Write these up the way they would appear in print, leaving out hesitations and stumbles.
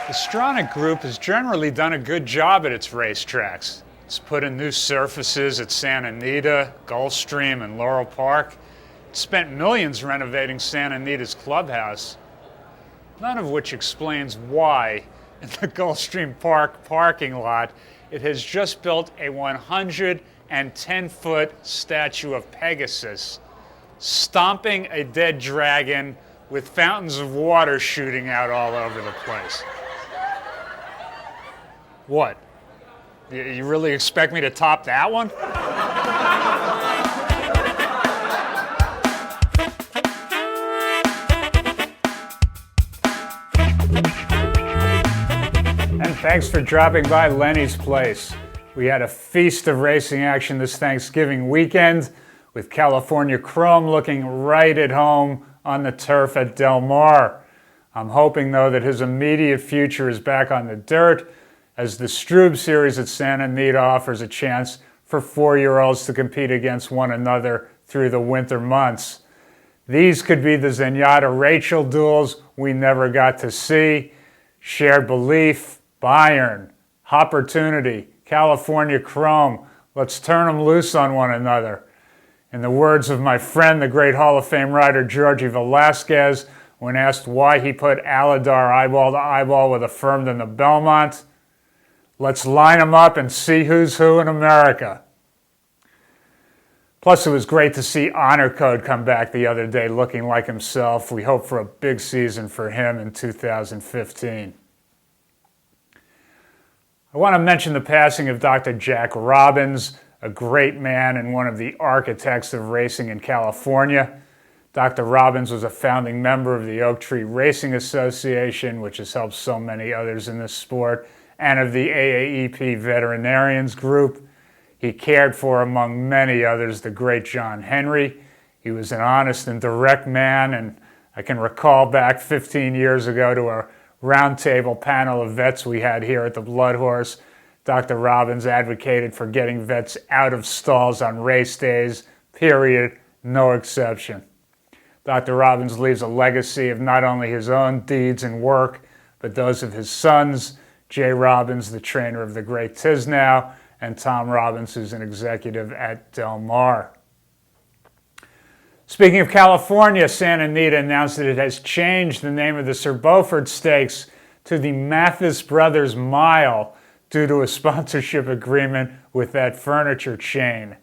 The Stronach Group has generally done a good job at its racetracks. It's put in new surfaces at Santa Anita, Gulfstream, and Laurel Park. It's spent millions renovating Santa Anita's clubhouse, none of which explains why, in the Gulfstream Park parking lot, it has just built a 110-foot statue of Pegasus, stomping a dead dragon with fountains of water shooting out all over the place. What? You really expect me to top that one? And thanks for dropping by Lenny's Place. We had a feast of racing action this Thanksgiving weekend, with California Chrome looking right at home on the turf at Del Mar. I'm hoping, though, that his immediate future is back on the dirt, as the Strube Series at Santa Anita offers a chance for 4-year-olds to compete against one another through the winter months. These could be the Zenyatta-Rachel duels we never got to see. Shared Belief, Bayern, Hoppertunity, California Chrome. Let's turn them loose on one another. In the words of my friend, the great Hall of Fame rider Georgie Velasquez, when asked why he put Aladar eyeball to eyeball with Affirmed in the Belmont, let's line them up and see who's who in America. Plus, it was great to see Honor Code come back the other day looking like himself. We hope for a big season for him in 2015. I want to mention the passing of Dr. Jack Robbins, a great man and one of the architects of racing in California. Dr. Robbins was a founding member of the Oak Tree Racing Association, which has helped so many others in this sport, and of the AAEP Veterinarians Group. He cared for, among many others, the great John Henry. He was an honest and direct man, and I can recall back 15 years ago to a roundtable panel of vets we had here at the Blood Horse. Dr. Robbins advocated for getting vets out of stalls on race days, period, no exception. Dr. Robbins leaves a legacy of not only his own deeds and work, but those of his sons, Jay Robbins, the trainer of the great Tisnow, and Tom Robbins, who's an executive at Del Mar. Speaking of California, Santa Anita announced that it has changed the name of the Sir Beaufort Stakes to the Mathis Brothers Mile due to a sponsorship agreement with that furniture chain.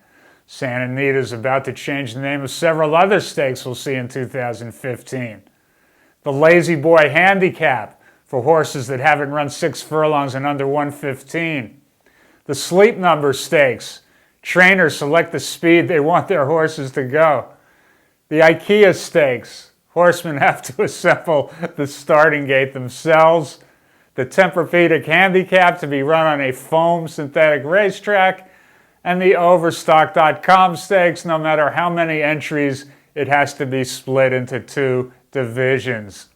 Santa Anita is about to change the name of several other stakes we'll see in 2015. The Lazy Boy Handicap, for horses that haven't run 6 furlongs in under 1:15. The Sleep Number Stakes. Trainers select the speed they want their horses to go. The IKEA Stakes. Horsemen have to assemble the starting gate themselves. The Tempur-Pedic Handicap, to be run on a foam synthetic racetrack. And the Overstock.com Stakes. No matter how many entries, it has to be split into 2 divisions.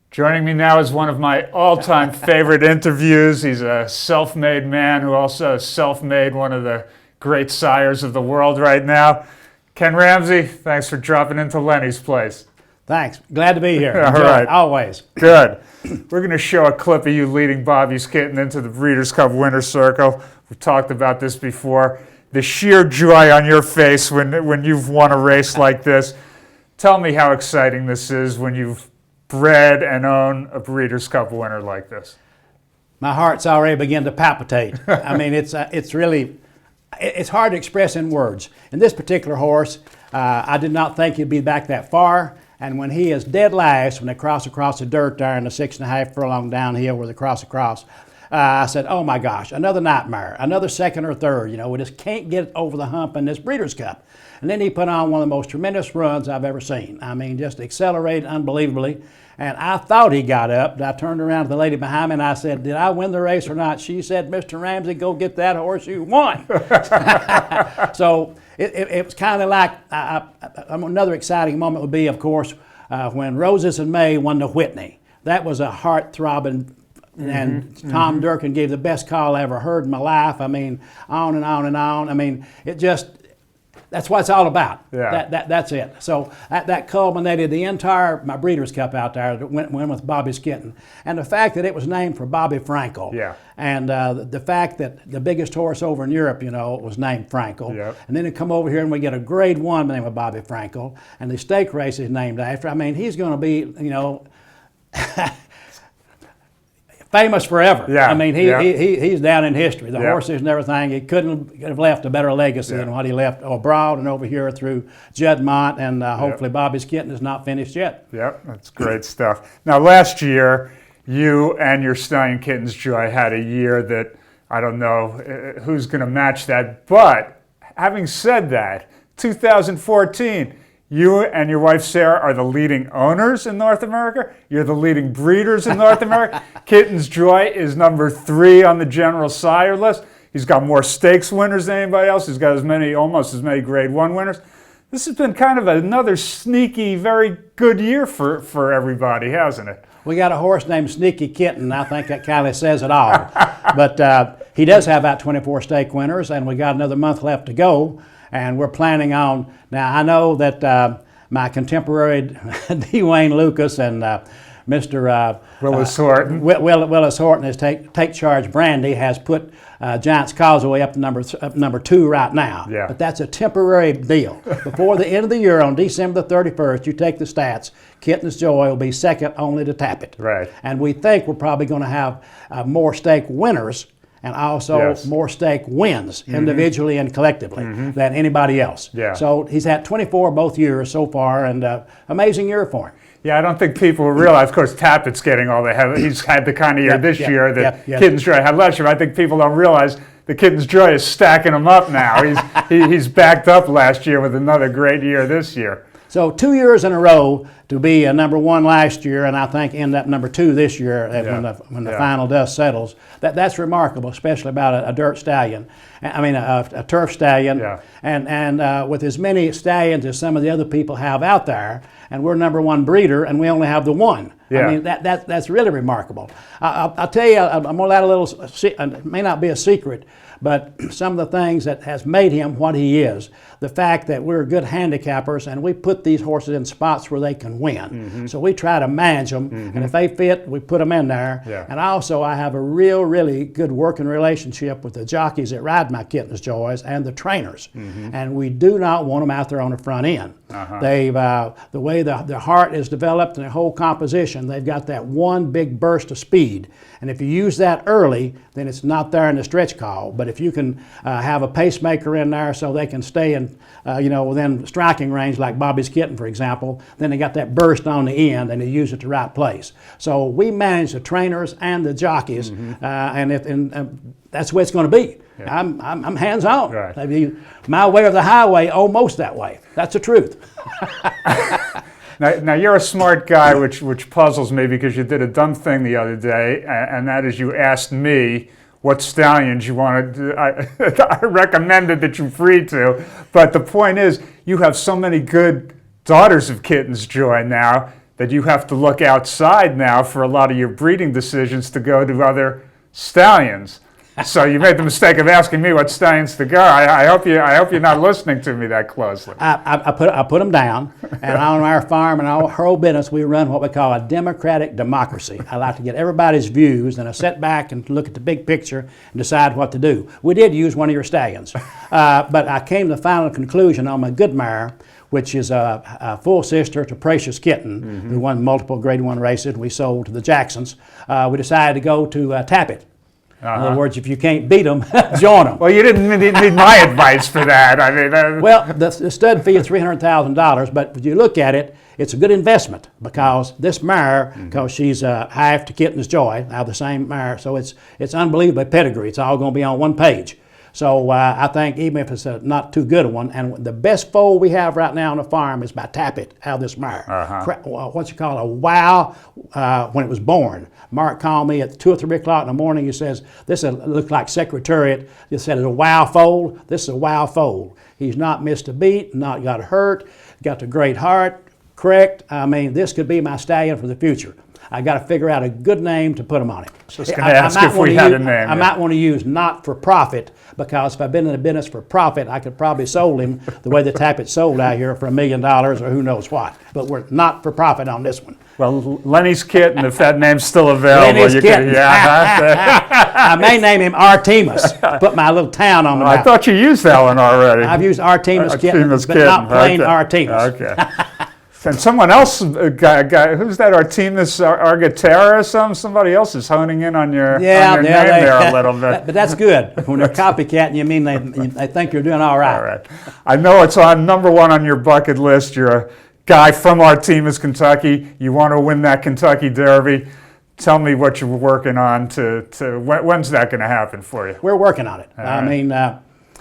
Joining me now is one of my all-time favorite interviews. He's a self-made man who also self-made one of the great sires of the world right now. Ken Ramsey, thanks for dropping into Lenny's Place. Thanks. Glad to be here. All right. Always. Good. We're going to show a clip of you leading Bobby's Kitten into the Breeders' Cup Winner's Circle. We've talked about this before. The sheer joy on your face when you've won a race like this. Tell me how exciting this is when you've bred and own a Breeders' Cup winner like this. My heart's already beginning to palpitate. I mean, it's really, it's hard to express in words. In this particular horse, I did not think he'd be back that far. And when he is dead last, when they cross across the dirt there in the 6.5 furlong downhill where they cross across, I said, oh my gosh, another nightmare, another second or third. You know, we just can't get over the hump in this Breeders' Cup. And then he put on one of the most tremendous runs I've ever seen. I mean, just accelerated unbelievably. And I thought he got up. I turned around to the lady behind me and I said, did I win the race or not? She said, Mr. Ramsey, go get that horse, you won. So it was kind of like, another exciting moment would be, of course, when Roses and May won the Whitney. That was a heart-throbbing, and Tom Durkin gave the best call I ever heard in my life. I mean, on and on and on. I mean, it just, That's what it's all about. Yeah. That's it. So that culminated my Breeders' Cup out there that went with Bobby's Kitten. And the fact that it was named for Bobby Frankel. Yeah. And the fact that the biggest horse over in Europe, was named Frankel. Yep. And then to come over here and we get a grade 1 named Bobby Frankel. And the stake race is named after. I mean, he's going to be, famous forever. Yeah, I mean, he's down in history. The Yeah. horses and everything. He couldn't have left a better legacy than what he left abroad and over here through Juddmonte, and hopefully Bobby's Kitten is not finished yet. Yep, that's great stuff. Now, last year, you and your Stallion Kitten's Joy had a year that I don't know who's going to match that. But having said that, 2014. You and your wife, Sarah, are the leading owners in North America. You're the leading breeders in North America. Kitten's Joy is number 3 on the general sire list. He's got more stakes winners than anybody else. He's got almost as many grade 1 winners. This has been kind of another sneaky, very good year for everybody, hasn't it? We got a horse named Sneaky Kitten. I think that kind of says it all. But he does have about 24 stake winners, and we got another month left to go. And we're planning on, now I know that my contemporary Dwayne Lucas and Mr. Willis Horton. Willis Horton, his Take Charge Brandy, has put Giants Causeway up to number 2 right now. Yeah. But that's a temporary deal. Before the end of the year, on December the 31st, you take the stats, Kitten's Joy will be second only to Tappet. Right. And we think we're probably going to have more stake winners and also more stake wins individually and collectively than anybody else. Yeah. So he's had 24 both years so far, and amazing year for him. Yeah, I don't think people realize, of course, Tappet's getting all the heavy. He's had the kind of year this year that Kitten's Joy had last year. I think people don't realize the Kitten's Joy is stacking him up now. He's backed up last year with another great year this year. So 2 years in a row to be a number 1 last year, and I think end up number 2 this year when the final dust settles. That's remarkable, especially about a dirt stallion. I mean a turf stallion, and with as many stallions as some of the other people have out there, and we're number 1 breeder, and we only have the 1. Yeah. I mean that's really remarkable. I'll tell you, I'm gonna let a little. It may not be a secret, but some of the things that has made him what he is, the fact that we're good handicappers and we put these horses in spots where they can win. So we try to manage them, and if they fit, we put them in there. Yeah. And also I have a really good working relationship with the jockeys that ride my Kitten's Joys and the trainers. And we do not want them out there on the front end. They've, the way their heart is developed and their whole composition, they've got that one big burst of speed. And if you use that early, then it's not there in the stretch call. But if you can have a pacemaker in there so they can stay in, within striking range, like Bobby's Kitten, for example, then they got that burst on the end and they use it the right place. So we manage the trainers and the jockeys, and that's the way it's going to be. Yeah. I'm hands-on. Right. I mean, my way or the highway, almost that way. That's the truth. Now you're a smart guy, which puzzles me because you did a dumb thing the other day, and that is you asked me what stallions you wanted to, I recommended that you breed to, but the point is you have so many good daughters of Kitten's Joy now that you have to look outside now for a lot of your breeding decisions to go to other stallions. So you made the mistake of asking me what stallions to go. I hope you're not listening to me that closely. I put them down, and on our farm and our whole business, we run what we call a democratic democracy. I like to get everybody's views, and I sit back and look at the big picture and decide what to do. We did use one of your stallions, but I came to the final conclusion on my good mare, which is a full sister to Precious Kitten, who won multiple Grade 1 races. We sold to the Jacksons. We decided to go to Tappet. In other words, if you can't beat them, join them. Well, you didn't need my advice for that. I mean, well, the stud fee is $300,000, but if you look at it, it's a good investment because this mare, because she's half to Kitten's Joy, now the same mare, so it's unbelievable pedigree. It's all going to be on one page. So I think even if it's a not too good one, and the best foal we have right now on the farm is by Tappet out of this mare. What you call a wow when it was born. Mark called me at 2 or 3 o'clock in the morning. He says, this looked like Secretariat. He said it's a wow foal. This is a wow foal. He's not missed a beat, not got hurt, got a great heart, correct. I mean, this could be my stallion for the future. I got to figure out a good name to put them on it. Just going to ask if we had a name. I might want to use not for profit, because if I've been in the business for profit, I could probably sold him the way the type it's sold out here for $1 million or who knows what. But we're not for profit on this one. Well, Lenny's Kitten, if that name's still available. Lenny's Kitten. I I may name him Artemis. Put my little town on the map. I thought you used that one already. I've used Artemis Kitten, but not plain Artemis. Okay. And someone else, who's that, Artemis Argatera or something? Somebody else is honing in on your, name there a little bit. But that's good. When they're copycatting, you mean they think you're doing all right. All right. I know it's on number one on your bucket list. You're a guy from Artemis, Kentucky. You want to win that Kentucky Derby. Tell me what you're working on when's that going to happen for you? We're working on it. I mean,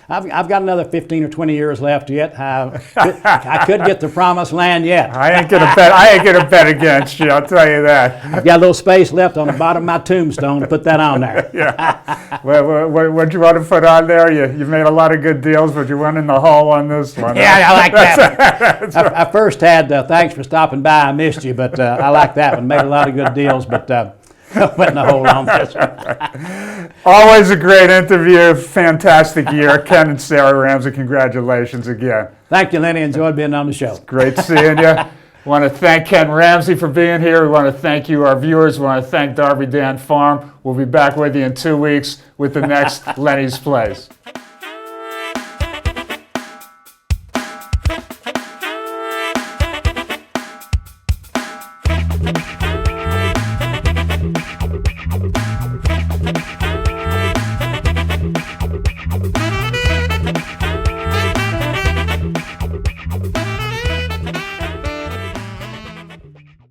I've got another 15 or 20 years left yet. I could get the promised land yet. I ain't gonna bet against you. I'll tell you that. I've got a little space left on the bottom of my tombstone to put that on there. Yeah. What you want to put on there? You made a lot of good deals, but you went in the hole on this one. Yeah, I like that. I first had thanks for stopping by. I missed you, but I like that one. Made a lot of good deals, but went in the hole on this one. Always a great interview. Fantastic year. Ken and Sarah Ramsey, congratulations again. Thank you, Lenny. Enjoyed being on the show. Great seeing you. Want to thank Ken Ramsey for being here. We want to thank you, our viewers. We want to thank Darby Dan Farm. We'll be back with you in 2 weeks with the next Lenny's Place.